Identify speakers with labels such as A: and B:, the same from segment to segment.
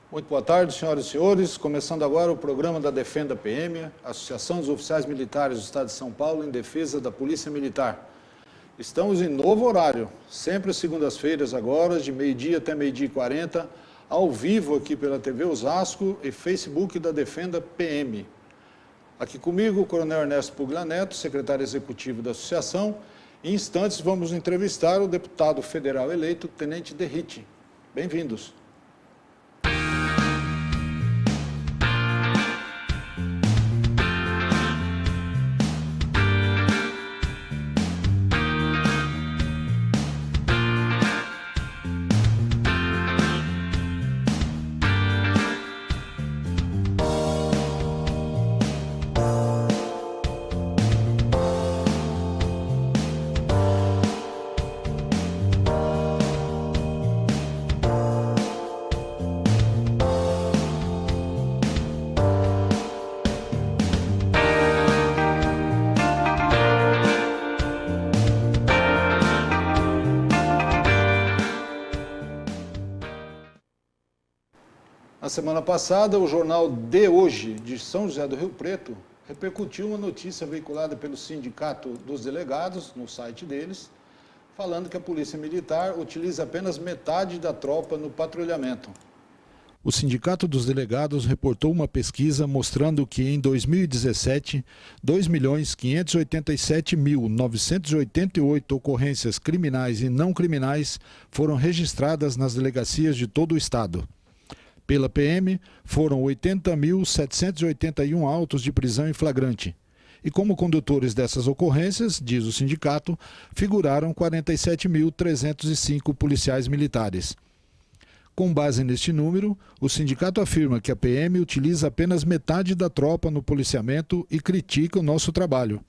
A: Muito boa tarde, senhoras e senhores. Começando agora o programa da Defenda PM, Associação dos Oficiais Militares do Estado de São Paulo em defesa da Polícia Militar. Estamos em novo horário, sempre às segundas-feiras agora, de meio-dia até meio-dia e 40, ao vivo aqui pela TV Osasco e Facebook da Defenda PM. Aqui comigo o Coronel Ernesto Puglia Neto, secretário executivo da associação. Em instantes vamos entrevistar o deputado federal eleito, Tenente Derrite. Bem-vindos. Na semana passada, o jornal De Hoje, de São José do Rio Preto, repercutiu uma notícia veiculada pelo Sindicato dos Delegados, no site deles, falando que a Polícia Militar utiliza apenas metade da tropa no patrulhamento. O Sindicato dos Delegados reportou uma pesquisa mostrando que em 2017, 2.587.988 ocorrências criminais e não criminais foram registradas nas delegacias de todo o estado. Pela PM, foram 80.781 autos de prisão em flagrante. E como condutores dessas ocorrências, diz o sindicato, figuraram 47.305 policiais militares. Com base neste número, o sindicato afirma que a PM utiliza apenas metade da tropa no policiamento e critica o nosso trabalho.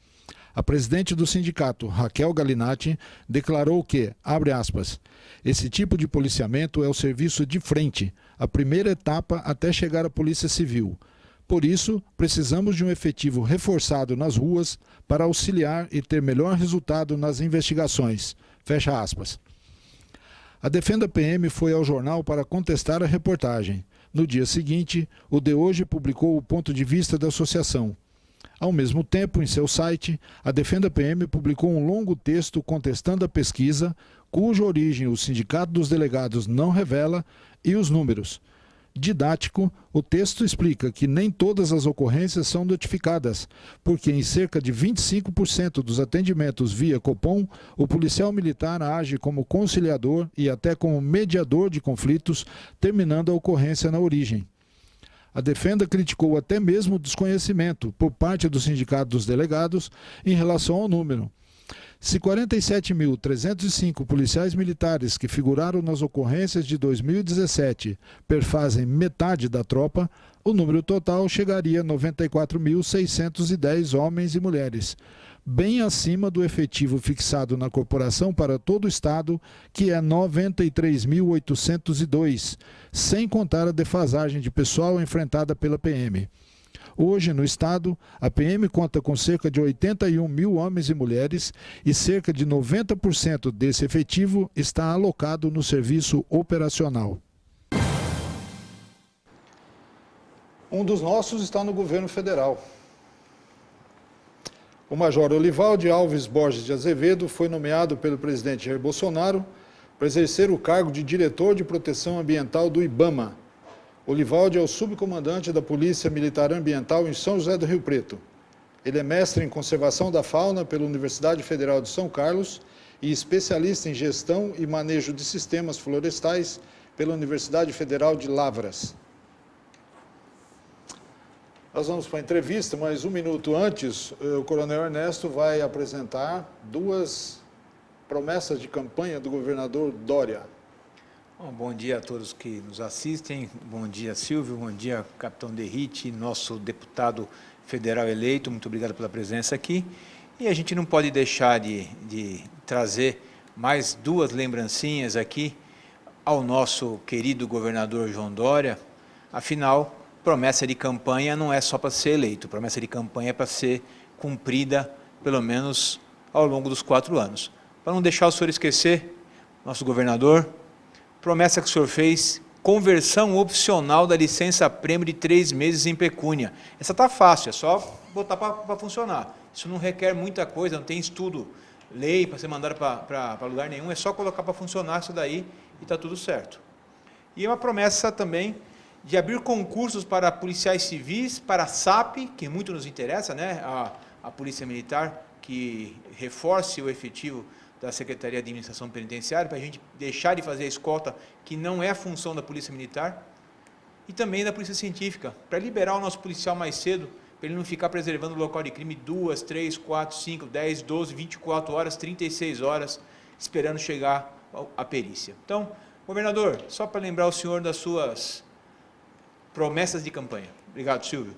A: A presidente do sindicato, Raquel Galinatti, declarou que, abre aspas, esse tipo de policiamento é o serviço de frente, a primeira etapa até chegar à Polícia Civil. Por isso, precisamos de um efetivo reforçado nas ruas para auxiliar e ter melhor resultado nas investigações. Fecha aspas. A Defenda PM foi ao jornal para contestar a reportagem. No dia seguinte, o De Hoje publicou o ponto de vista da associação. Ao mesmo tempo, em seu site, a Defenda PM publicou um longo texto contestando a pesquisa, cuja origem o Sindicato dos Delegados não revela, e os números. Didático, o texto explica que nem todas as ocorrências são notificadas, porque em cerca de 25% dos atendimentos via Copom, o policial militar age como conciliador e até como mediador de conflitos, terminando a ocorrência na origem. A Defenda criticou até mesmo o desconhecimento, por parte do Sindicato dos Delegados, em relação ao número. Se 47.305 policiais militares que figuraram nas ocorrências de 2017 perfazem metade da tropa, o número total chegaria a 94.610 homens e mulheres, bem acima do efetivo fixado na corporação para todo o Estado, que é 93.802, sem contar a defasagem de pessoal enfrentada pela PM. Hoje, no Estado, a PM conta com cerca de 81 mil homens e mulheres e cerca de 90% desse efetivo está alocado no serviço operacional. Um dos nossos está no governo federal. O Major Olivaldi Alves Borges de Azevedo foi nomeado pelo presidente Jair Bolsonaro para exercer o cargo de diretor de proteção ambiental do IBAMA. Olivaldi é o subcomandante da Polícia Militar Ambiental em São José do Rio Preto. Ele é mestre em conservação da fauna pela Universidade Federal de São Carlos e especialista em gestão e manejo de sistemas florestais pela Universidade Federal de Lavras. Nós vamos para a entrevista, mas um minuto antes, o Coronel Ernesto vai apresentar duas promessas de campanha do governador Dória.
B: Bom dia a todos que nos assistem, bom dia Silvio, bom dia Capitão Derrite, nosso deputado federal eleito, muito obrigado pela presença aqui. E a gente não pode deixar de trazer mais duas lembrancinhas aqui ao nosso querido governador João Dória. Afinal, promessa de campanha não é só para ser eleito, promessa de campanha é para ser cumprida pelo menos ao longo dos 4 anos. Para não deixar o senhor esquecer, nosso governador, promessa que o senhor fez conversão opcional da licença-prêmio de 3 meses em pecúnia. Essa está fácil, é só botar para funcionar. Isso não requer muita coisa, não tem estudo, lei para ser mandado para lugar nenhum, é só colocar para funcionar isso daí e está tudo certo. E uma promessa também de abrir concursos para policiais civis, para a SAP, que muito nos interessa, né? A Polícia Militar, que reforce o efetivo da Secretaria de Administração Penitenciária, para a gente deixar de fazer a escolta, que não é função da Polícia Militar, e também da Polícia Científica, para liberar o nosso policial mais cedo, para ele não ficar preservando o local de crime 2, 3, 4, 5, 10, 12, 24 horas, 36 horas, esperando chegar à perícia. Então, governador, só para lembrar o senhor das suas promessas de campanha. Obrigado, Silvio.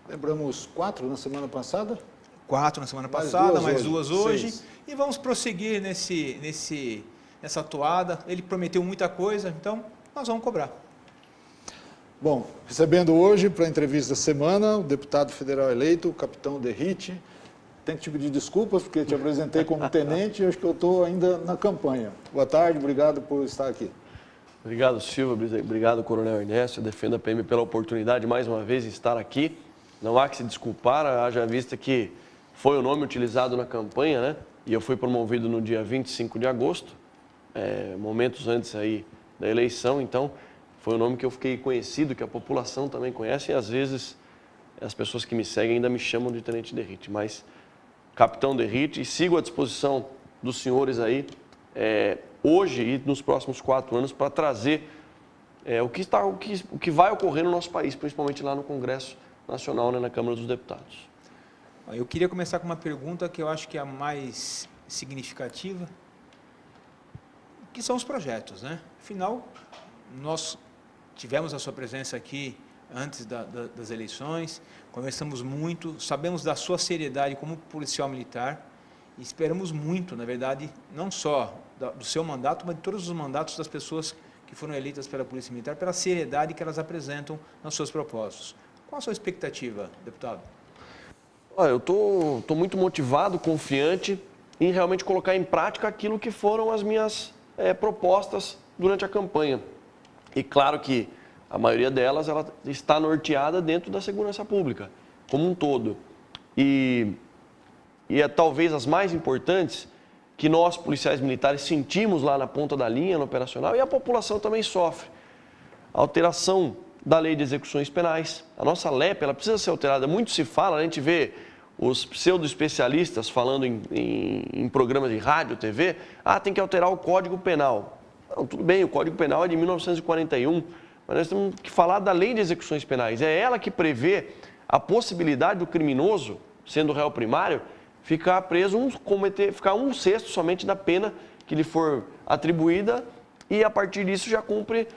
A: Lembramos 4 na semana passada?
B: 4 na semana passada, mais 2 hoje. E vamos prosseguir nessa toada. Ele prometeu muita coisa, então nós vamos cobrar.
A: Bom, recebendo hoje para a entrevista da semana o deputado federal eleito, o capitão Derrite. Tenho que te pedir desculpas, porque te apresentei como tenente e acho que eu estou ainda na campanha. Boa tarde, obrigado por estar aqui.
C: Obrigado, Silvio. Obrigado, Coronel Ernesto. Eu defendo a PM pela oportunidade, mais uma vez, de estar aqui. Não há que se desculpar, haja vista que foi o nome utilizado na campanha, né? E eu fui promovido no dia 25 de agosto, momentos antes aí da eleição, então foi o nome que eu fiquei conhecido, que a população também conhece, e às vezes as pessoas que me seguem ainda me chamam de Tenente Derrite, mas Capitão Derrite, e sigo à disposição dos senhores aí, hoje e nos próximos 4 anos, para trazer o que vai ocorrer no nosso país, principalmente lá no Congresso Nacional, né, na Câmara dos Deputados.
B: Eu queria começar com uma pergunta que eu acho que é a mais significativa, que são os projetos, né? Afinal, nós tivemos a sua presença aqui antes das eleições, conversamos muito, sabemos da sua seriedade como policial militar e esperamos muito, na verdade, não só do seu mandato, mas de todos os mandatos das pessoas que foram eleitas pela Polícia Militar, pela seriedade que elas apresentam nos seus propósitos. Qual a sua expectativa, deputado?
C: Eu estou muito motivado, confiante em realmente colocar em prática aquilo que foram as minhas propostas durante a campanha. E claro que a maioria delas ela está norteada dentro da segurança pública, como um todo. E talvez as mais importantes que nós, policiais militares, sentimos lá na ponta da linha, no operacional, e a população também sofre. A alteração da Lei de Execuções Penais. A nossa LEP, ela precisa ser alterada. Muito se fala, a gente vê os pseudo-especialistas falando em programas de rádio, TV, tem que alterar o Código Penal. Não, tudo bem, o Código Penal é de 1941, mas nós temos que falar da Lei de Execuções Penais. É ela que prevê a possibilidade do criminoso, sendo réu primário, ficar preso, ficar 1/6 somente da pena que lhe for atribuída e a partir disso já cumpre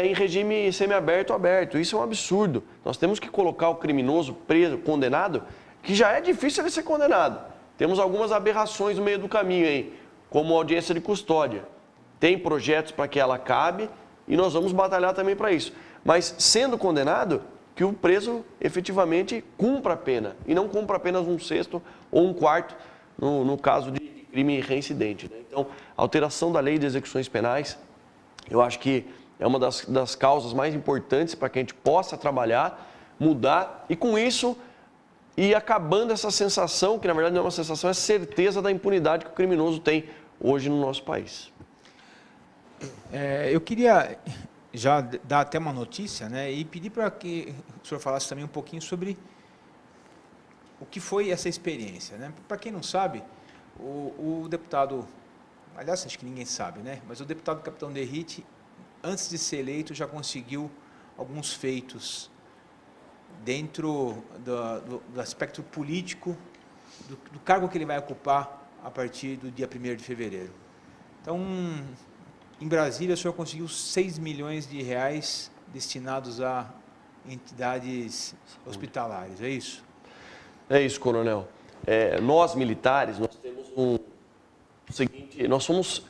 C: em regime semiaberto ou aberto. Isso é um absurdo. Nós temos que colocar o criminoso preso, condenado, que já é difícil ele ser condenado. Temos algumas aberrações no meio do caminho aí, como a audiência de custódia. Tem projetos para que ela acabe e nós vamos batalhar também para isso. Mas sendo condenado, que o preso efetivamente cumpra a pena e não cumpra apenas 1/6 ou 1/4 no caso de crime reincidente, né? Então, a alteração da Lei de Execuções Penais, eu acho que é uma das causas mais importantes para que a gente possa trabalhar, mudar e com isso ir acabando essa sensação, que na verdade não é uma sensação, é certeza da impunidade que o criminoso tem hoje no nosso país.
B: Eu queria já dar até uma notícia, né, e pedir para que o senhor falasse também um pouquinho sobre o que foi essa experiência, né? Para quem não sabe, o deputado, aliás, acho que ninguém sabe, né, mas o deputado Capitão Derrite, antes de ser eleito, já conseguiu alguns feitos dentro do aspecto político, do cargo que ele vai ocupar a partir do dia 1º de fevereiro. Então, em Brasília, o senhor conseguiu 6 milhões de reais destinados a entidades hospitalares, é isso?
C: É isso, coronel. Nós, militares, nós temos o seguinte, nós somos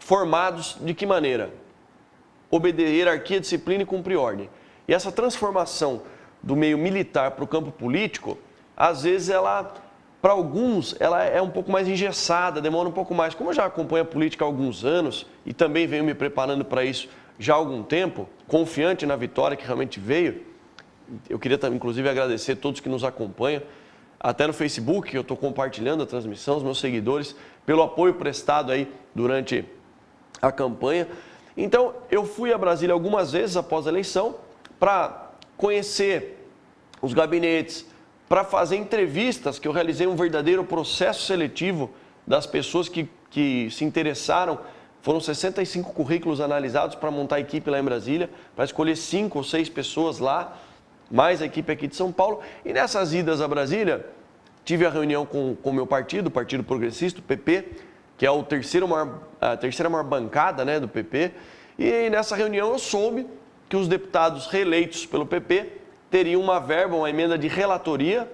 C: formados de que maneira? Obedecer hierarquia, disciplina e cumprir ordem. E essa transformação do meio militar para o campo político, às vezes ela para alguns, ela é um pouco mais engessada, demora um pouco mais. Como eu já acompanho a política há alguns anos e também venho me preparando para isso já há algum tempo, confiante na vitória que realmente veio, eu queria também, inclusive, agradecer a todos que nos acompanham, até no Facebook, eu estou compartilhando a transmissão, os meus seguidores, pelo apoio prestado aí durante a campanha. Então, eu fui a Brasília algumas vezes após a eleição para conhecer os gabinetes, para fazer entrevistas, que eu realizei um verdadeiro processo seletivo das pessoas que se interessaram. Foram 65 currículos analisados para montar a equipe lá em Brasília, para escolher 5 ou 6 pessoas lá, mais a equipe aqui de São Paulo. E nessas idas a Brasília, tive a reunião com o meu partido, o Partido Progressista, o PP, que é a terceira maior bancada, né, do PP. E nessa reunião eu soube que os deputados reeleitos pelo PP teriam uma verba, uma emenda de relatoria,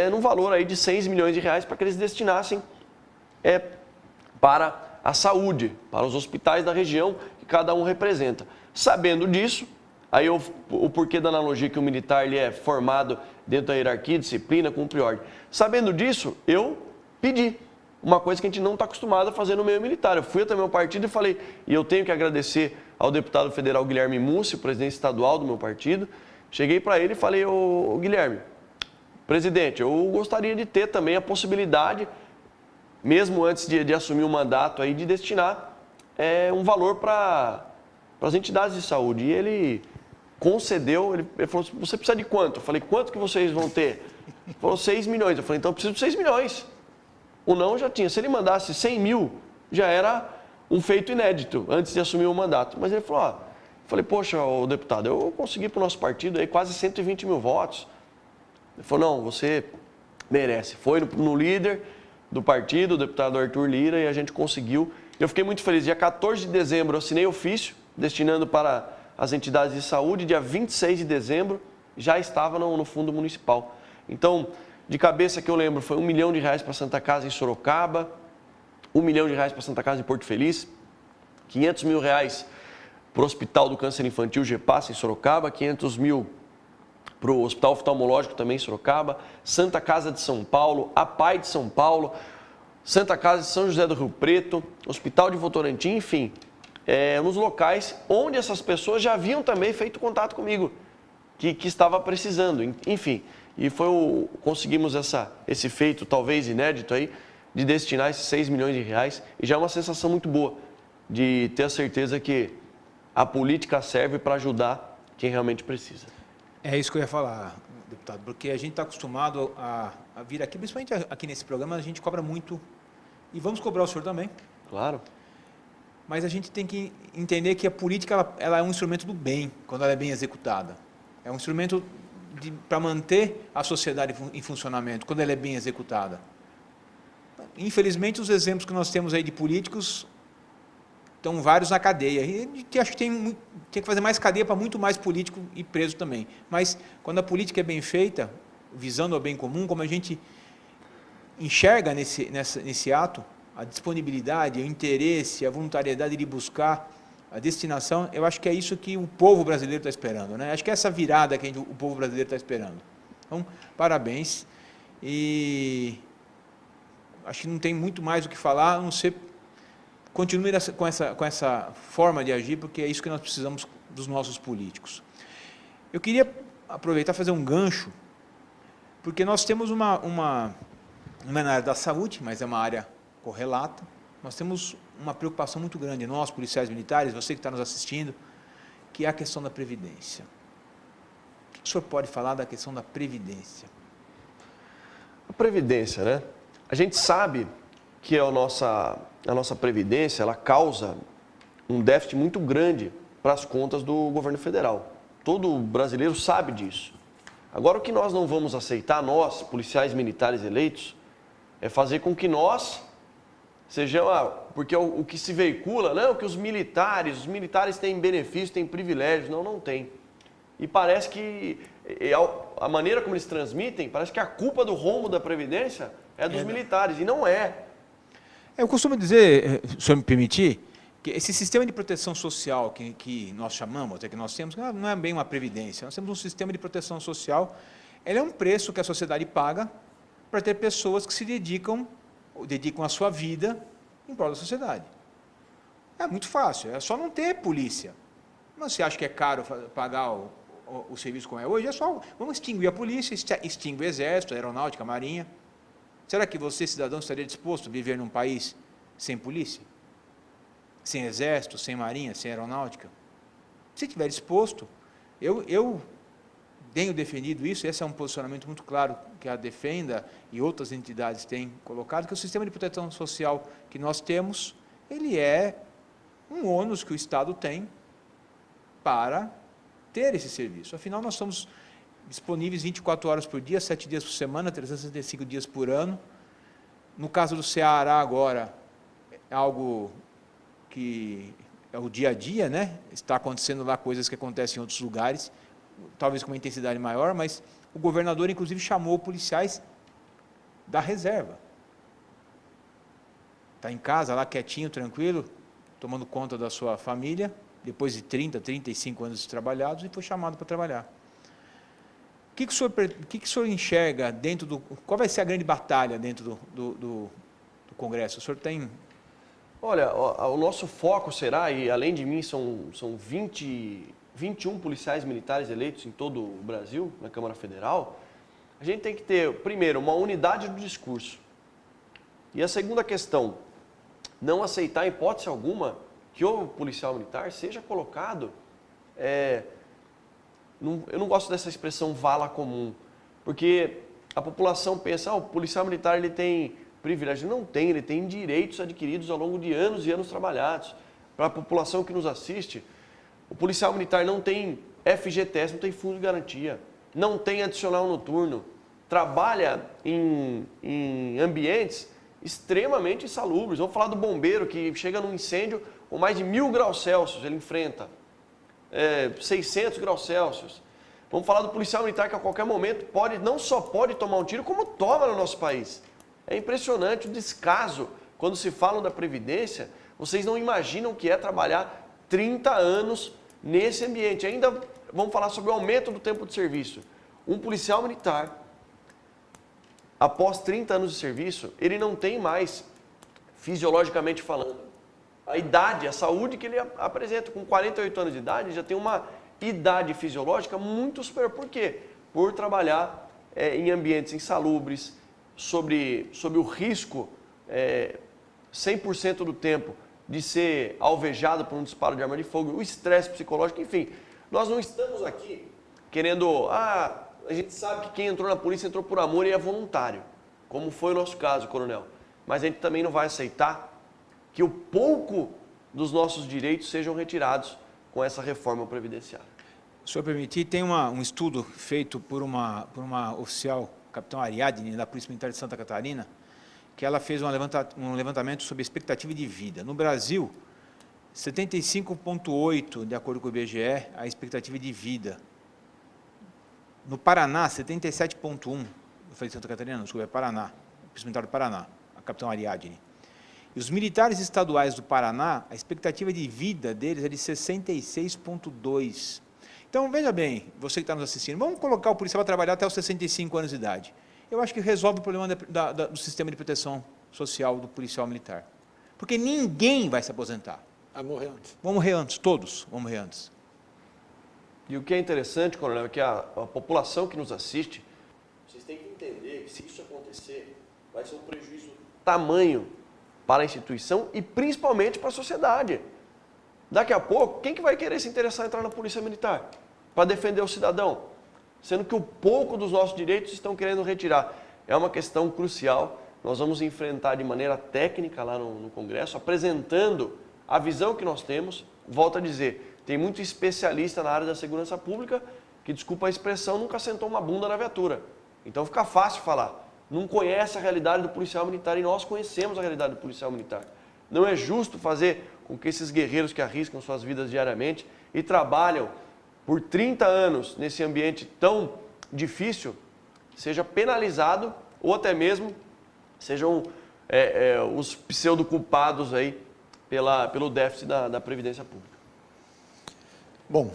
C: no valor aí de 6 milhões de reais para que eles destinassem para a saúde, para os hospitais da região que cada um representa. Sabendo disso, aí o porquê da analogia que o militar ele é formado dentro da hierarquia, disciplina, cumpre ordem. Sabendo disso, eu pedi uma coisa que a gente não está acostumado a fazer no meio militar. Eu fui até meu partido e falei, e eu tenho que agradecer ao deputado federal Guilherme Mussi, presidente estadual do meu partido. Cheguei para ele e falei, ô Guilherme, presidente, eu gostaria de ter também a possibilidade, mesmo antes de assumir o mandato, aí, de destinar um valor para as entidades de saúde. E ele concedeu, ele falou, você precisa de quanto? Eu falei, quanto que vocês vão ter? Ele falou, 6 milhões. Eu falei, então eu preciso de 6 milhões. O não já tinha. Se ele mandasse 100 mil, já era um feito inédito, antes de assumir o mandato. Mas ele falou, falei, poxa, deputado, eu consegui para o nosso partido aí quase 120 mil votos. Ele falou, não, você merece. Foi no líder do partido, o deputado Arthur Lira, e a gente conseguiu. Eu fiquei muito feliz. Dia 14 de dezembro eu assinei ofício, destinando para as entidades de saúde. Dia 26 de dezembro já estava no fundo municipal. Então, de cabeça que eu lembro, foi R$1 milhão para a Santa Casa em Sorocaba, R$1 milhão para a Santa Casa em Porto Feliz, R$500 mil para o Hospital do Câncer Infantil GEPASS em Sorocaba, 500 mil para o Hospital Oftalmológico também em Sorocaba, Santa Casa de São Paulo, a PAI de São Paulo, Santa Casa de São José do Rio Preto, Hospital de Votorantim, enfim, nos locais onde essas pessoas já haviam também feito contato comigo, que estava precisando, enfim. E conseguimos esse feito, talvez inédito aí, de destinar esses 6 milhões de reais, e já é uma sensação muito boa de ter a certeza que a política serve para ajudar quem realmente precisa.
B: É isso que eu ia falar, deputado, porque a gente está acostumado a vir aqui, principalmente aqui nesse programa, a gente cobra muito, e vamos cobrar o senhor também.
C: Claro.
B: Mas a gente tem que entender que a política ela é um instrumento do bem, quando ela é bem executada. É um instrumento para manter a sociedade em funcionamento, quando ela é bem executada. Infelizmente, os exemplos que nós temos aí de políticos estão vários na cadeia. E acho que tem que fazer mais cadeia para muito mais político ir preso também. Mas, quando a política é bem feita, visando o bem comum, como a gente enxerga nesse ato, a disponibilidade, o interesse, a voluntariedade de buscar a destinação, eu acho que é isso que o povo brasileiro está esperando, né? Acho que é essa virada que o povo brasileiro está esperando. Então, parabéns. E acho que não tem muito mais o que falar, a não ser continue com essa forma de agir, porque é isso que nós precisamos dos nossos políticos. Eu queria aproveitar e fazer um gancho, porque nós temos uma na área da saúde, mas é uma área correlata. Nós temos uma preocupação muito grande, nós, policiais militares, você que está nos assistindo, que é a questão da Previdência. O que o senhor pode falar da questão da Previdência?
C: A Previdência, né? A gente sabe que a nossa Previdência, ela causa um déficit muito grande para as contas do governo federal. Todo brasileiro sabe disso. Agora, o que nós não vamos aceitar, nós, policiais militares eleitos, é fazer com que nós sejam, porque o que se veicula, não, que os militares têm benefícios, têm privilégios, não tem. E parece que a maneira como eles transmitem, parece que a culpa do rombo da Previdência é dos militares, e não é.
B: Eu costumo dizer, se o senhor me permitir, que esse sistema de proteção social que nós chamamos, até que nós temos, não é bem uma previdência, nós temos um sistema de proteção social, ele é um preço que a sociedade paga para ter pessoas que se dedicam a sua vida em prol da sociedade. É muito fácil, é só não ter polícia. Mas você acha que é caro pagar o serviço como é hoje? É só, vamos extinguir a polícia, extinguir o exército, a aeronáutica, a marinha. Será que você, cidadão, estaria disposto a viver num país sem polícia? Sem exército, sem marinha, sem aeronáutica? Se estiver disposto, eu tenho defendido isso, esse é um posicionamento muito claro que a Defenda e outras entidades têm colocado, que o sistema de proteção social que nós temos, ele é um ônus que o Estado tem para ter esse serviço. Afinal, nós somos disponíveis 24 horas por dia, 7 dias por semana, 365 dias por ano. No caso do Ceará agora, é algo que é o dia a dia, né? Está acontecendo lá coisas que acontecem em outros lugares, talvez com uma intensidade maior, mas o governador, inclusive, chamou policiais da reserva. Está em casa, lá quietinho, tranquilo, tomando conta da sua família, depois de 30, 35 anos trabalhados, e foi chamado para trabalhar. O que o senhor enxerga dentro do... Qual vai ser a grande batalha dentro do Congresso? O senhor tem...
C: Olha, o nosso foco será, e além de mim são 21 policiais militares eleitos em todo o Brasil, na Câmara Federal, a gente tem que ter, primeiro, uma unidade do discurso. E a segunda questão, não aceitar, em hipótese alguma, que o policial militar seja colocado... eu não gosto dessa expressão vala comum, porque a população pensa, o policial militar ele tem privilégio. Não tem, ele tem direitos adquiridos ao longo de anos e anos trabalhados. Para a população que nos assiste, o policial militar não tem FGTS, não tem fundo de garantia, não tem adicional noturno, trabalha em ambientes extremamente insalubres. Vamos falar do bombeiro que chega num incêndio com mais de 1000 graus Celsius, ele enfrenta. 600 graus Celsius. Vamos falar do policial militar que a qualquer momento não só pode tomar um tiro, como toma no nosso país. É impressionante o descaso. Quando se fala da Previdência, vocês não imaginam o que é trabalhar 30 anos nesse ambiente. Ainda vamos falar sobre o aumento do tempo de serviço. Um policial militar, após 30 anos de serviço, ele não tem mais, fisiologicamente falando, a idade, a saúde que ele apresenta. Com 48 anos de idade, já tem uma idade fisiológica muito superior. Por quê? Por trabalhar em ambientes insalubres, sobre o risco 100% do tempo de ser alvejado por um disparo de arma de fogo, o estresse psicológico, enfim. Nós não estamos aqui querendo... a gente sabe que quem entrou na polícia entrou por amor e é voluntário, como foi o nosso caso, coronel. Mas a gente também não vai aceitar que o pouco dos nossos direitos sejam retirados com essa reforma previdenciária.
B: Se o senhor permitir, tem um estudo feito por uma oficial, capitão Ariadne, da Polícia Militar de Santa Catarina, que ela fez um levantamento sobre a expectativa de vida. No Brasil, 75,8, de acordo com o IBGE, a expectativa de vida. No Paraná, 77,1, eu falei de Santa Catarina, não, desculpa, é Paraná, Polícia Militar do Paraná, a capitão Ariadne. E os militares estaduais do Paraná, a expectativa de vida deles é de 66,2. Então, veja bem, você que está nos assistindo, vamos colocar o policial para trabalhar até os 65 anos de idade. Eu acho que resolve o problema do sistema de proteção social do policial militar. Porque ninguém vai se aposentar.
A: Vai morrer antes.
B: Vão morrer antes, todos vão morrer antes.
C: E o que é interessante, coronel, é que a população que nos assiste, vocês têm que entender que se isso acontecer, vai ser um prejuízo tamanho para a instituição e principalmente para a sociedade. Daqui a pouco, quem que vai querer se interessar em entrar na Polícia Militar para defender o cidadão? Sendo que o pouco dos nossos direitos estão querendo retirar. É uma questão crucial. Nós vamos enfrentar de maneira técnica lá no Congresso, apresentando a visão que nós temos. Volto a dizer, tem muito especialista na área da segurança pública que, desculpa a expressão, nunca sentou uma bunda na viatura. Então fica fácil falar. Não conhece a realidade do policial militar e nós conhecemos a realidade do policial militar. Não é justo fazer com que esses guerreiros que arriscam suas vidas diariamente e trabalham por 30 anos nesse ambiente tão difícil, seja penalizado ou até mesmo sejam os pseudo-culpados aí pelo déficit da Previdência Pública.
A: Bom,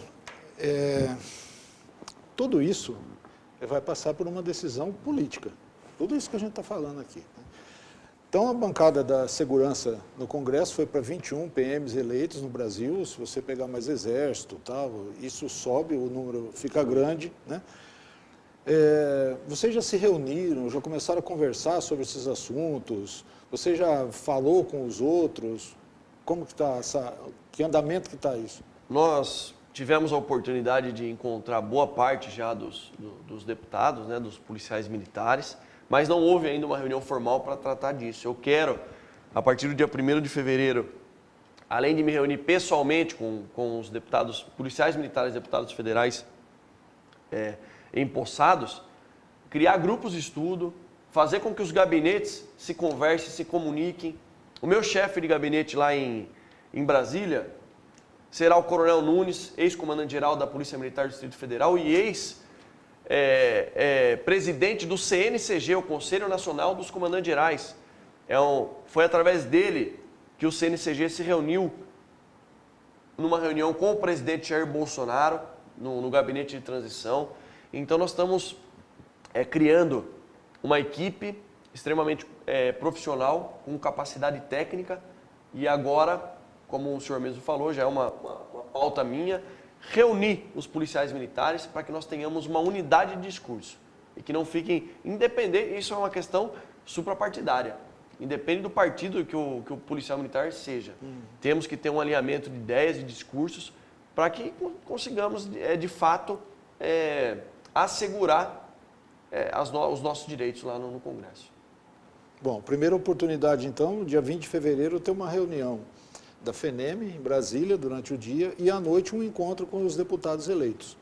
A: tudo isso vai passar por uma decisão política. Tudo isso que a gente está falando aqui. Né? Então, a bancada da segurança no Congresso foi para 21 PMs eleitos no Brasil. Se você pegar mais exército, tal, isso sobe, o número fica grande. Né? Vocês já se reuniram, já começaram a conversar sobre esses assuntos? Você já falou com os outros? Como que está que andamento que está isso?
C: Nós tivemos a oportunidade de encontrar boa parte já dos deputados, né, dos policiais militares, mas não houve ainda uma reunião formal para tratar disso. Eu quero, a partir do dia 1º de fevereiro, além de me reunir pessoalmente com os deputados, policiais militares, deputados federais empossados, criar grupos de estudo, fazer com que os gabinetes se conversem, se comuniquem. O meu chefe de gabinete lá em Brasília será o Coronel Nunes, ex-comandante-geral da Polícia Militar do Distrito Federal e ex-presidente do CNCG, o Conselho Nacional dos Comandantes Gerais. Foi através dele que o CNCG se reuniu numa reunião com o presidente Jair Bolsonaro, no gabinete de transição. Então nós estamos criando uma equipe extremamente profissional, com capacidade técnica, e agora, como o senhor mesmo falou, já é uma pauta minha, reunir os policiais militares para que nós tenhamos uma unidade de discurso e que não fiquem independentes. Isso é uma questão suprapartidária, independe do partido que o policial militar seja. Temos que ter um alinhamento de ideias e discursos para que consigamos, de fato, assegurar os nossos direitos lá no Congresso.
A: Bom, primeira oportunidade, então, dia 20 de fevereiro, ter uma reunião da FENEM em Brasília durante o dia e à noite um encontro com os deputados eleitos.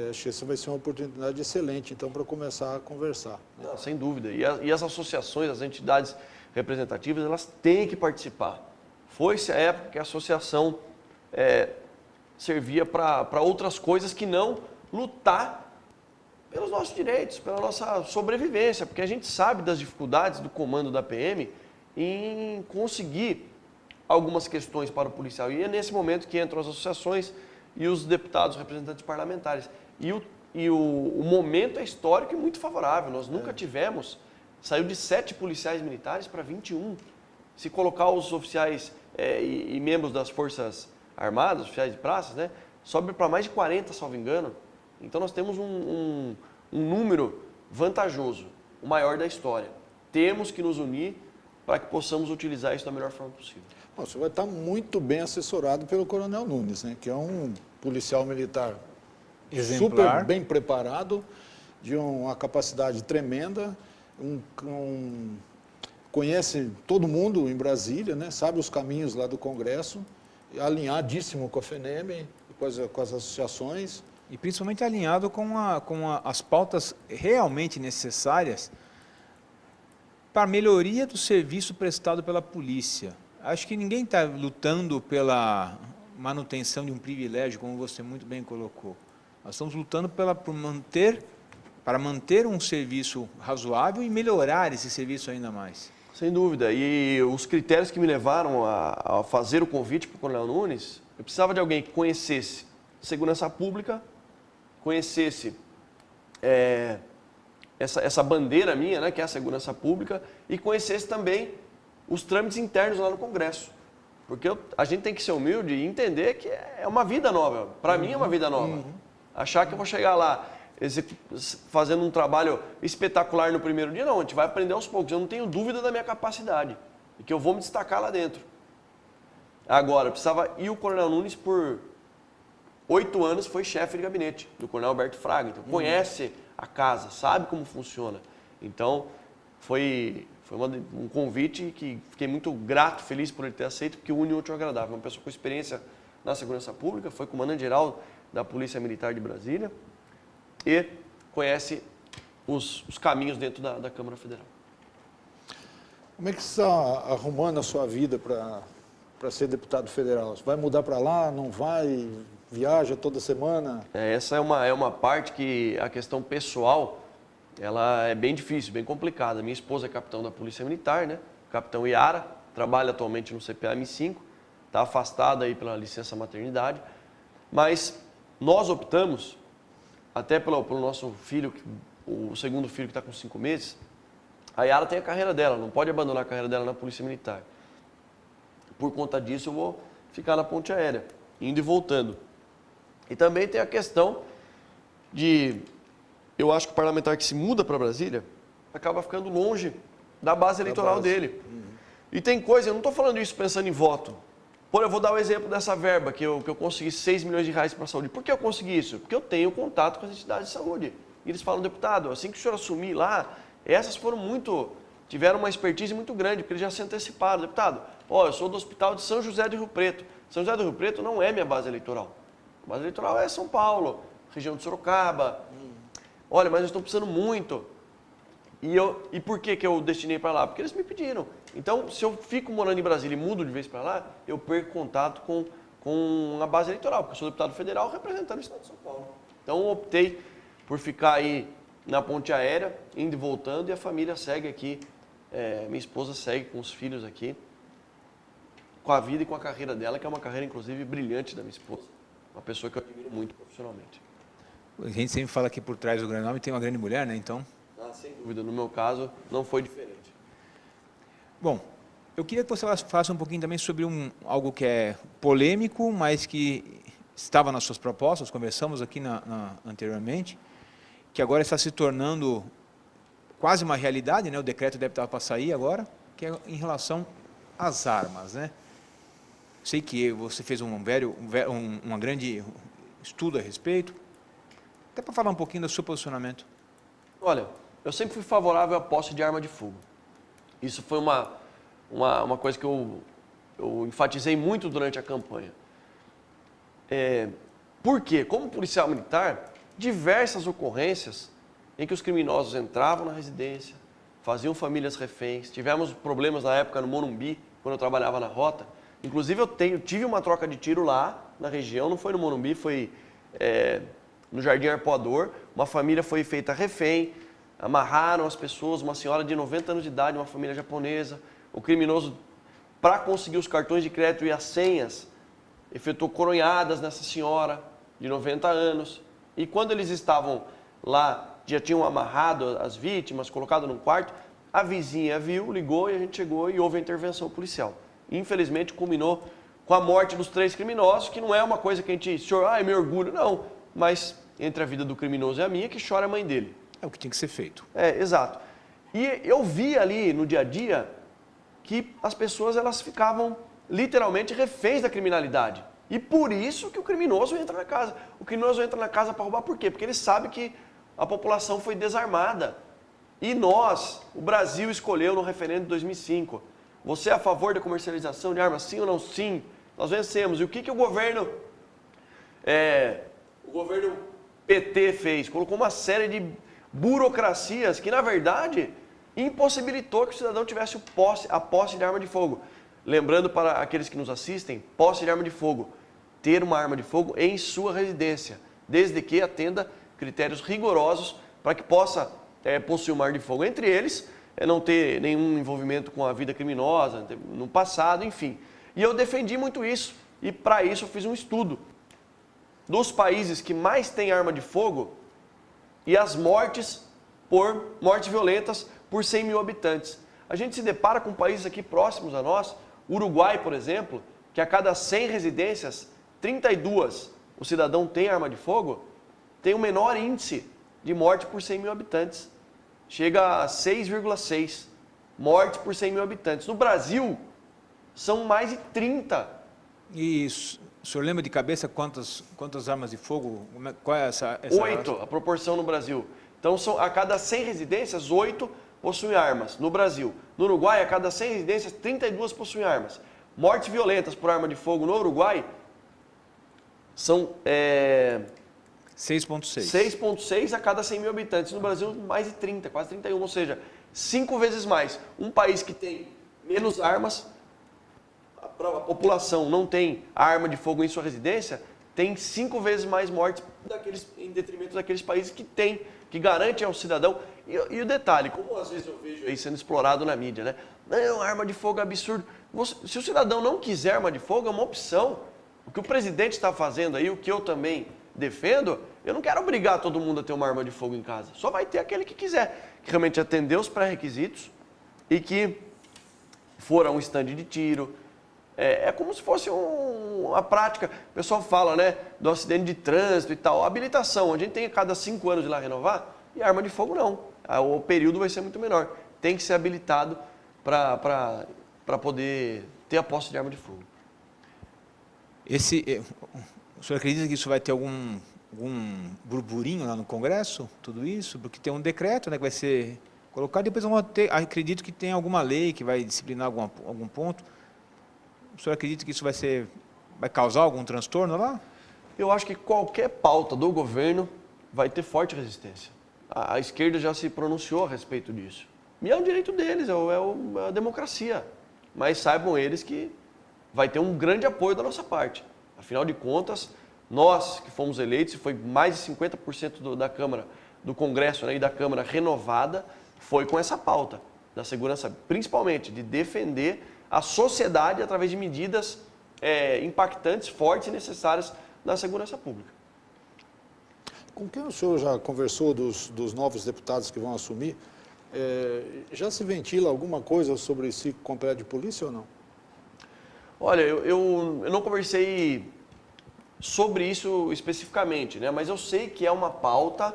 A: Acho que essa vai ser uma oportunidade excelente, então, para começar a conversar.
C: Não, sem dúvida. E as associações, as entidades representativas, elas têm que participar. Foi-se a época que a associação servia para outras coisas que não lutar pelos nossos direitos, pela nossa sobrevivência, porque a gente sabe das dificuldades do comando da PM em conseguir algumas questões para o policial. E é nesse momento que entram as associações e os deputados, representantes parlamentares. E o momento é histórico e muito favorável. Nós nunca tivemos, saiu de 7 policiais militares para 21. Se colocar os oficiais e membros das Forças Armadas, oficiais de praças, né, sobe para mais de 40, salvo engano. Então nós temos um número vantajoso, o maior da história. Temos que nos unir para que possamos utilizar isso da melhor forma possível.
A: Bom, você vai estar muito bem assessorado pelo Coronel Nunes, né, que é um policial militar
B: exemplar,
A: super bem preparado, de uma capacidade tremenda, conhece todo mundo em Brasília, né, sabe os caminhos lá do Congresso, alinhadíssimo com a FENEM, com as associações.
B: E principalmente alinhado com as pautas realmente necessárias para a melhoria do serviço prestado pela polícia. Acho que ninguém está lutando pela manutenção de um privilégio, como você muito bem colocou. Nós estamos lutando para manter um serviço razoável e melhorar esse serviço ainda mais.
C: Sem dúvida. E os critérios que me levaram a fazer o convite para o Coronel Nunes, eu precisava de alguém que conhecesse segurança pública, conhecesse essa bandeira minha, né, que é a segurança pública, e conhecesse também os trâmites internos lá no Congresso. Porque a gente tem que ser humilde e entender que é uma vida nova. Para mim é uma vida nova. Achar que eu vou chegar lá fazendo um trabalho espetacular no primeiro dia, não. A gente vai aprender aos poucos. Eu não tenho dúvida da minha capacidade e que eu vou me destacar lá dentro. Agora, precisava ir o Coronel Nunes por 8 anos, foi chefe de gabinete do Coronel Alberto Fraga. Então, conhece a casa, sabe como funciona. Então, foi um convite que fiquei muito grato, feliz por ele ter aceito, porque une o útil ao agradável. Uma pessoa com experiência na segurança pública, foi comandante-geral da Polícia Militar de Brasília e conhece os caminhos dentro da Câmara Federal.
A: Como é que você está arrumando a sua vida para ser deputado federal? Você vai mudar para lá, não vai, viaja toda semana?
C: Essa é uma parte que a questão pessoal, ela é bem difícil, bem complicada. Minha esposa é capitão da Polícia Militar, né? Capitão Iara, trabalha atualmente no CPA-M5, está afastada aí pela licença maternidade, mas nós optamos, até pelo nosso filho, o segundo filho que está com 5 meses, A Yara tem a carreira dela, não pode abandonar a carreira dela na Polícia Militar. Por conta disso, eu vou ficar na ponte aérea, indo e voltando. E também tem a questão de... Eu acho que o parlamentar que se muda para Brasília acaba ficando longe da base eleitoral dele. E tem coisa, eu não estou falando isso pensando em voto. Por eu vou dar o exemplo dessa verba, que eu consegui 6 milhões de reais para a saúde. Por que eu consegui isso? Porque eu tenho contato com as entidades de saúde. E eles falam, deputado, assim que o senhor assumir lá, essas tiveram uma expertise muito grande, porque eles já se anteciparam. Deputado, eu sou do Hospital de São José do Rio Preto. São José do Rio Preto não é minha base eleitoral. A base eleitoral é São Paulo, região de Sorocaba. Olha, mas eu estou precisando muito. E por que eu destinei para lá? Porque eles me pediram. Então, se eu fico morando em Brasília e mudo de vez para lá, eu perco contato com a base eleitoral, porque eu sou deputado federal representando o estado de São Paulo. Então, eu optei por ficar aí na ponte aérea, indo e voltando, e a família segue aqui. Minha esposa segue com os filhos aqui, com a vida e com a carreira dela, que é uma carreira, inclusive, brilhante da minha esposa. Uma pessoa que eu admiro muito profissionalmente.
B: A gente sempre fala que por trás do grande nome tem uma grande mulher, né? Então...
C: sem dúvida. No meu caso, não foi diferente.
B: Bom, eu queria que você falasse um pouquinho também sobre algo que é polêmico, mas que estava nas suas propostas, conversamos aqui anteriormente, que agora está se tornando quase uma realidade, né? O decreto deve estar para sair agora, que é em relação às armas, né? Sei que você fez um grande estudo a respeito, até para falar um pouquinho do seu posicionamento.
C: Olha, eu sempre fui favorável à posse de arma de fogo. Isso foi uma coisa que eu enfatizei muito durante a campanha. Por quê? Como policial militar, diversas ocorrências em que os criminosos entravam na residência, faziam famílias reféns. Tivemos problemas na época no Morumbi, quando eu trabalhava na rota. Inclusive, eu tive uma troca de tiro lá na região, não foi no Morumbi, foi no Jardim Arpoador. Uma família foi feita refém, amarraram as pessoas, uma senhora de 90 anos de idade, uma família japonesa. O criminoso, para conseguir os cartões de crédito e as senhas, efetuou coronhadas nessa senhora de 90 anos. E quando eles estavam lá, já tinham amarrado as vítimas, colocado num quarto, a vizinha viu, ligou e a gente chegou e houve a intervenção policial. Infelizmente, culminou com a morte dos 3 criminosos, que não é uma coisa que a gente, senhor, me orgulho, não. Mas entre a vida do criminoso e a minha, que chora a mãe dele.
B: É o que tinha que ser feito.
C: Exato. E eu vi ali no dia a dia que as pessoas elas ficavam literalmente reféns da criminalidade. E por isso que o criminoso entra na casa. O criminoso entra na casa para roubar por quê? Porque ele sabe que a população foi desarmada. E nós, o Brasil escolheu no referendo de 2005. Você é a favor da comercialização de armas, sim ou não? Sim. Nós vencemos. E o que o governo PT fez? Colocou uma série de burocracias que, na verdade, impossibilitou que o cidadão tivesse a posse de arma de fogo. Lembrando para aqueles que nos assistem, posse de arma de fogo. Ter uma arma de fogo em sua residência, desde que atenda critérios rigorosos para que possa possuir uma arma de fogo. Entre eles, não ter nenhum envolvimento com a vida criminosa, no passado, enfim. E eu defendi muito isso. E para isso eu fiz um estudo dos países que mais têm arma de fogo e as mortes violentas por 100 mil habitantes. A gente se depara com países aqui próximos a nós, Uruguai, por exemplo, que a cada 100 residências, 32 o cidadão tem arma de fogo, tem o menor índice de morte por 100 mil habitantes. Chega a 6,6 mortes por 100 mil habitantes. No Brasil, são mais de 30.
B: E o senhor lembra de cabeça quantas armas de fogo? Qual é essa
C: 8, a proporção no Brasil. Então, a cada 100 residências, 8 possuem armas no Brasil. No Uruguai, a cada 100 residências, 32 possuem armas. Mortes violentas por arma de fogo no Uruguai são 6,6 a cada 100 mil habitantes. No Brasil, mais de 30, quase 31, ou seja, 5 vezes mais. Um país que tem menos armas, a população não tem arma de fogo em sua residência, tem 5 vezes mais mortes em detrimento daqueles países que têm, que garantem ao cidadão. E o detalhe, como às vezes eu vejo aí sendo explorado na mídia, né? Não, arma de fogo é absurdo. Se o cidadão não quiser arma de fogo, é uma opção. O que o presidente está fazendo aí, o que eu também defendo, Eu não quero obrigar todo mundo a ter uma arma de fogo em casa. Só vai ter aquele que quiser, que realmente atender os pré-requisitos e que for a um stand de tiro. É como se fosse uma prática. O pessoal fala, né, do acidente de trânsito e tal. A habilitação, a gente tem a cada 5 anos de ir lá renovar, e arma de fogo não. O período vai ser muito menor. Tem que ser habilitado para poder ter a posse de arma de fogo.
B: O senhor acredita que isso vai ter algum burburinho lá no Congresso, tudo isso? Porque tem um decreto, né, que vai ser colocado, depois vão ter, acredito que tem alguma lei que vai disciplinar algum ponto. O senhor acredita que isso vai causar algum transtorno lá?
C: Eu acho que qualquer pauta do governo vai ter forte resistência. A esquerda já se pronunciou a respeito disso. E é um direito deles, é a democracia. Mas saibam eles que vai ter um grande apoio da nossa parte. Afinal de contas, nós que fomos eleitos, e foi mais de 50% da Câmara, do Congresso, né, e da Câmara renovada, foi com essa pauta da segurança, principalmente de defender a sociedade através de medidas impactantes, fortes e necessárias na segurança pública.
A: Com quem o senhor já conversou dos novos deputados que vão assumir? Já se ventila alguma coisa sobre ciclo completo de polícia ou não?
C: Olha, eu não conversei sobre isso especificamente, né? Mas eu sei que é uma pauta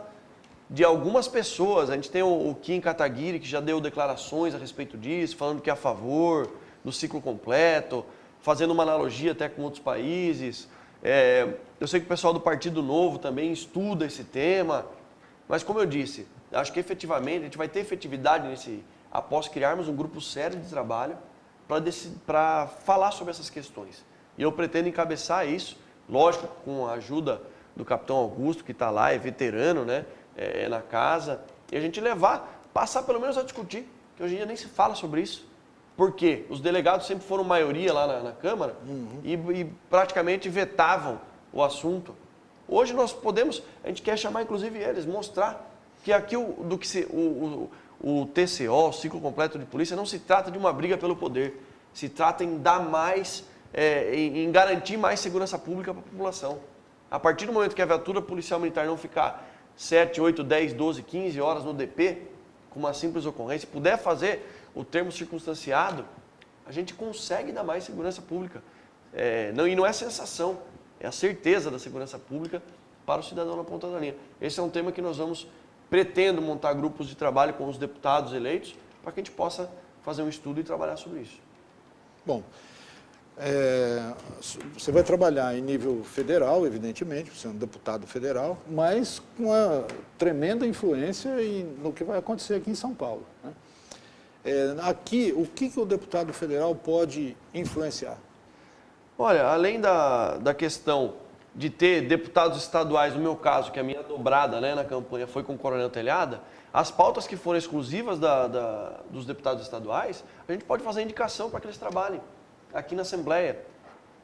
C: de algumas pessoas. A gente tem o Kim Kataguiri, que já deu declarações a respeito disso, falando que é a favor do ciclo completo, fazendo uma analogia até com outros países. Eu sei que o pessoal do Partido Novo também estuda esse tema, mas como eu disse, acho que efetivamente a gente vai ter efetividade após criarmos um grupo sério de trabalho para falar sobre essas questões. E eu pretendo encabeçar isso, lógico, com a ajuda do capitão Augusto, que está lá, é veterano, né, na casa, e a gente passar pelo menos a discutir, que hoje em dia nem se fala sobre isso. Porque os delegados sempre foram maioria lá na Câmara e praticamente vetavam o assunto. Hoje nós a gente quer chamar inclusive eles, mostrar que aqui o TCO, o ciclo completo de polícia, não se trata de uma briga pelo poder, se trata em dar mais, em garantir mais segurança pública para a população. A partir do momento que a viatura policial militar não ficar 7, 8, 10, 12, 15 horas no DP, com uma simples ocorrência, puder fazer o termo circunstanciado, a gente consegue dar mais segurança pública. E não é sensação, é a certeza da segurança pública para o cidadão na ponta da linha. Esse é um tema que nós pretendo montar grupos de trabalho com os deputados eleitos, para que a gente possa fazer um estudo e trabalhar sobre isso.
A: Bom, você vai trabalhar em nível federal, evidentemente, você é um deputado federal, mas com uma tremenda influência no que vai acontecer aqui em São Paulo, né? Aqui, o que o deputado federal pode influenciar?
C: Olha, além da questão de ter deputados estaduais, no meu caso, que a minha dobrada, né, na campanha foi com o Coronel Telhada, as pautas que foram exclusivas dos deputados estaduais, a gente pode fazer indicação para que eles trabalhem aqui na Assembleia.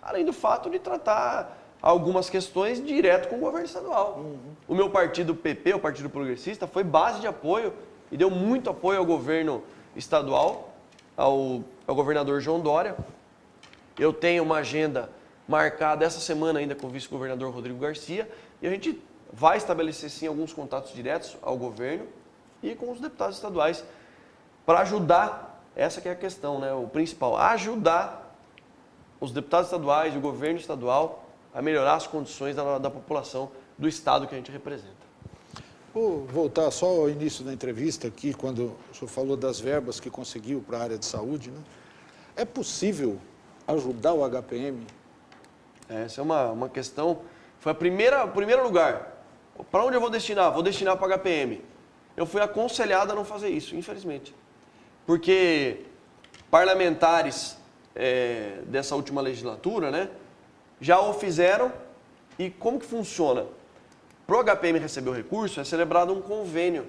C: Além do fato de tratar algumas questões direto com o governo estadual. O meu partido, o PP, o Partido Progressista, foi base de apoio e deu muito apoio ao governo estadual, ao governador João Dória. Eu tenho uma agenda marcada essa semana ainda com o vice-governador Rodrigo Garcia, e a gente vai estabelecer sim alguns contatos diretos ao governo e com os deputados estaduais para ajudar, essa que é a questão, né, o principal, ajudar os deputados estaduais e o governo estadual a melhorar as condições da população do estado que a gente representa.
A: Vou voltar só ao início da entrevista aqui, quando o senhor falou das verbas que conseguiu para a área de saúde, né? É possível ajudar o HPM?
C: Essa é uma questão, foi o primeiro lugar. Para onde eu vou destinar? Vou destinar para o HPM. Eu fui aconselhado a não fazer isso, infelizmente. Porque parlamentares dessa última legislatura, né, já o fizeram. E como que funciona? Para o HPM receber o recurso, é celebrado um convênio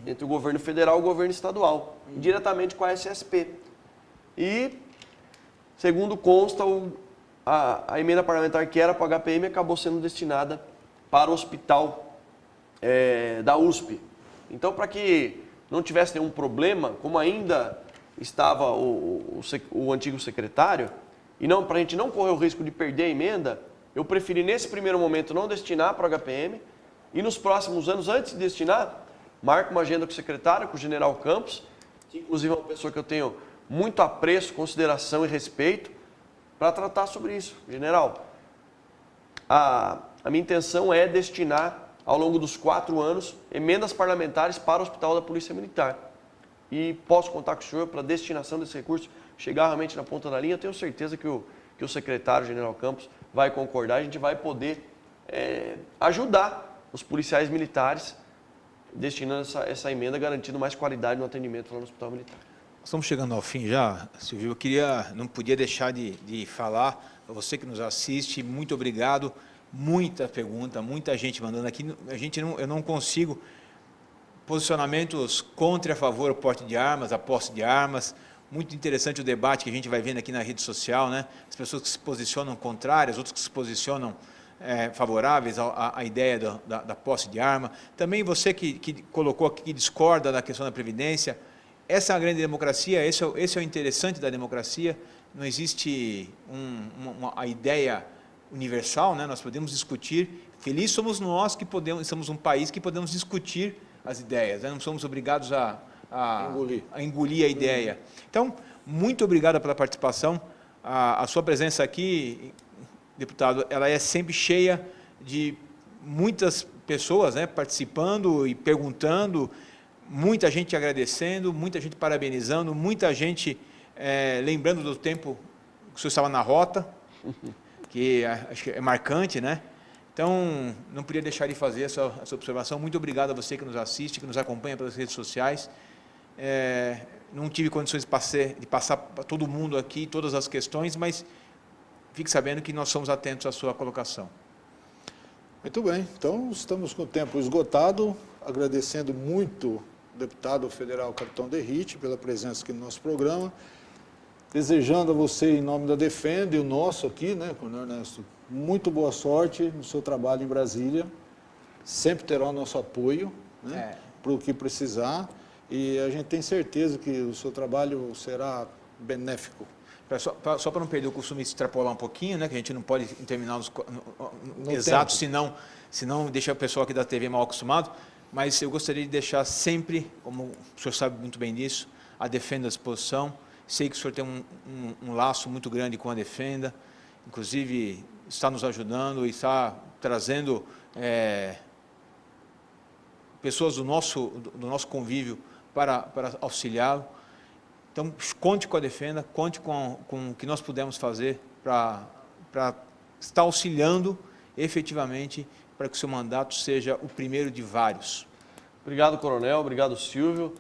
C: entre o governo federal e o governo estadual, diretamente com a SSP. E, segundo consta, a emenda parlamentar que era para o HPM acabou sendo destinada para o hospital da USP. Então, para que não tivesse nenhum problema, como ainda estava o antigo secretário, e para a gente não correr o risco de perder a emenda, eu preferi, nesse primeiro momento, não destinar para o HPM E nos próximos anos, antes de destinar, marco uma agenda com o secretário, com o general Campos, que inclusive é uma pessoa que eu tenho muito apreço, consideração e respeito, para tratar sobre isso. General, a minha intenção é destinar, ao longo dos 4 anos, emendas parlamentares para o Hospital da Polícia Militar. E posso contar com o senhor para a destinação desse recurso chegar realmente na ponta da linha. Eu tenho certeza que o secretário, o general Campos, vai concordar. A gente vai poder ajudar os policiais militares destinando essa emenda, garantindo mais qualidade no atendimento lá no Hospital Militar.
B: Estamos chegando ao fim já, Silvio. Não podia deixar de falar, a você que nos assiste, muito obrigado. Muita pergunta, muita gente mandando aqui. Eu não consigo posicionamentos contra e a favor do porte de armas, a posse de armas. Muito interessante o debate que a gente vai vendo aqui na rede social, né? As pessoas que se posicionam contrárias, outros que se posicionam favoráveis à ideia da posse de arma. Também você que colocou aqui, que discorda da questão da Previdência. Essa é a grande democracia, esse é o interessante da democracia. Não existe a ideia universal, né? Nós podemos discutir. Felizes somos nós que somos um país que podemos discutir as ideias, né? Não somos obrigados a engolir a ideia. Então, muito obrigado pela participação. A sua presença aqui, deputado, ela é sempre cheia de muitas pessoas, né, participando e perguntando, muita gente agradecendo, muita gente parabenizando, muita gente lembrando do tempo que o senhor estava na rota, que acho que é marcante, né? Então, não podia deixar de fazer essa observação. Muito obrigado a você que nos assiste, que nos acompanha pelas redes sociais. Não tive condições de passar para todo mundo aqui todas as questões, mas fique sabendo que nós somos atentos à sua colocação.
A: Muito bem, então estamos com o tempo esgotado, agradecendo muito o deputado federal Capitão Derrite pela presença aqui no nosso programa, desejando a você, em nome da Defenda e o nosso aqui, né, Coronel Ernesto, muito boa sorte no seu trabalho em Brasília, sempre terá o nosso apoio, né, para o que precisar, e a gente tem certeza que o seu trabalho será benéfico.
B: Só para não perder o costume de extrapolar um pouquinho, né, que a gente não pode terminar no exato, senão deixa o pessoal aqui da TV mal acostumado, mas eu gostaria de deixar sempre, como o senhor sabe muito bem disso, a Defenda à disposição. Sei que o senhor tem um laço muito grande com a Defenda, inclusive está nos ajudando e está trazendo pessoas do nosso convívio para auxiliá-lo. Então, conte com a Defenda, conte com o que nós pudermos fazer para estar auxiliando efetivamente para que o seu mandato seja o primeiro de vários.
C: Obrigado, Coronel. Obrigado, Silvio.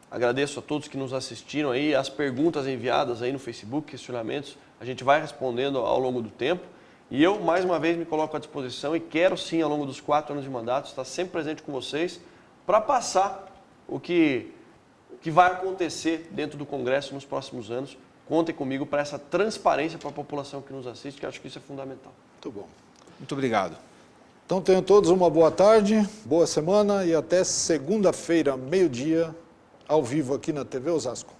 C: Agradeço a todos que nos assistiram aí. As perguntas enviadas aí no Facebook, questionamentos, a gente vai respondendo ao longo do tempo. E eu, mais uma vez, me coloco à disposição e quero sim, ao longo dos 4 anos de mandato, estar sempre presente com vocês para passar o que vai acontecer dentro do Congresso nos próximos anos. Contem comigo para essa transparência para a população que nos assiste, que eu acho que isso é fundamental.
A: Muito bom.
B: Muito obrigado.
A: Então tenham todos uma boa tarde, boa semana e até segunda-feira, meio-dia, ao vivo aqui na TV Osasco.